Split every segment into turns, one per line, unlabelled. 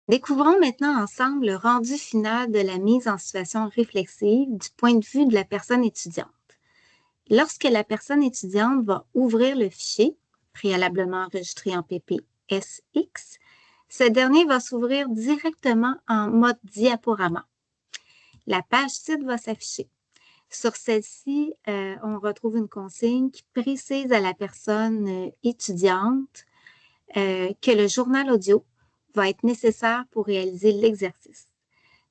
Découvrons maintenant ensemble le rendu final de la mise en situation réflexive du point de vue de la personne étudiante. Lorsque la personne étudiante va ouvrir le fichier, préalablement enregistré en PPSX, ce dernier va s'ouvrir directement en mode diaporama. La page titre va s'afficher. Sur celle-ci, on retrouve une consigne qui précise à la personne étudiante que le journal audio va être nécessaire pour réaliser l'exercice.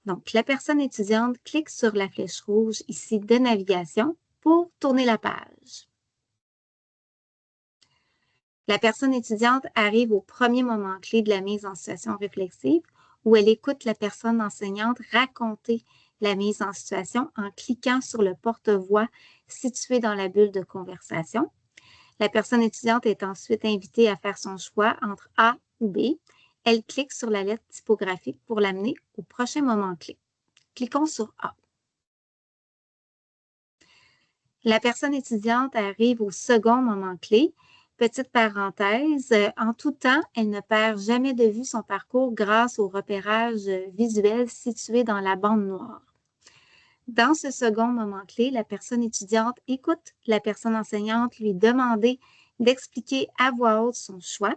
Donc, la personne étudiante clique sur la flèche rouge ici de navigation pour tourner la page. La personne étudiante arrive au premier moment clé de la mise en situation réflexive où elle écoute la personne enseignante raconter la mise en situation en cliquant sur le porte-voix situé dans la bulle de conversation. La personne étudiante est ensuite invitée à faire son choix entre A ou B. Elle clique sur la lettre typographique pour l'amener au prochain moment clé. Cliquons sur A. La personne étudiante arrive au second moment clé. Petite parenthèse, en tout temps, elle ne perd jamais de vue son parcours grâce au repérage visuel situé dans la bande noire. Dans ce second moment clé, la personne étudiante écoute la personne enseignante lui demander d'expliquer à voix haute son choix.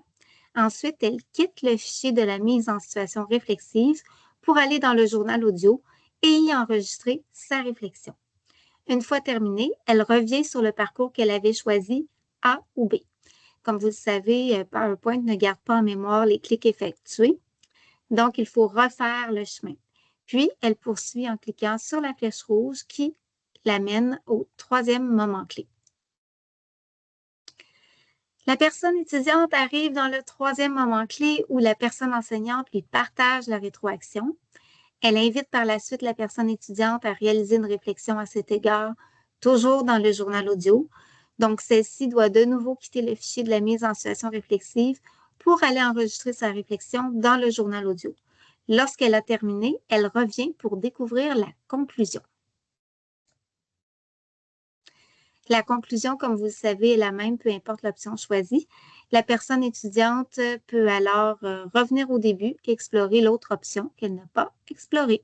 Ensuite, elle quitte le fichier de la mise en situation réflexive pour aller dans le journal audio et y enregistrer sa réflexion. Une fois terminée, elle revient sur le parcours qu'elle avait choisi, A ou B. Comme vous le savez, PowerPoint ne garde pas en mémoire les clics effectués, donc il faut refaire le chemin. Puis, elle poursuit en cliquant sur la flèche rouge qui l'amène au troisième moment clé. La personne étudiante arrive dans le troisième moment clé où la personne enseignante lui partage la rétroaction. Elle invite par la suite la personne étudiante à réaliser une réflexion à cet égard, toujours dans le journal audio. Donc, celle-ci doit de nouveau quitter le fichier de la mise en situation réflexive pour aller enregistrer sa réflexion dans le journal audio. Lorsqu'elle a terminé, elle revient pour découvrir la conclusion. La conclusion, comme vous le savez, est la même, peu importe l'option choisie. La personne étudiante peut alors revenir au début et explorer l'autre option qu'elle n'a pas explorée.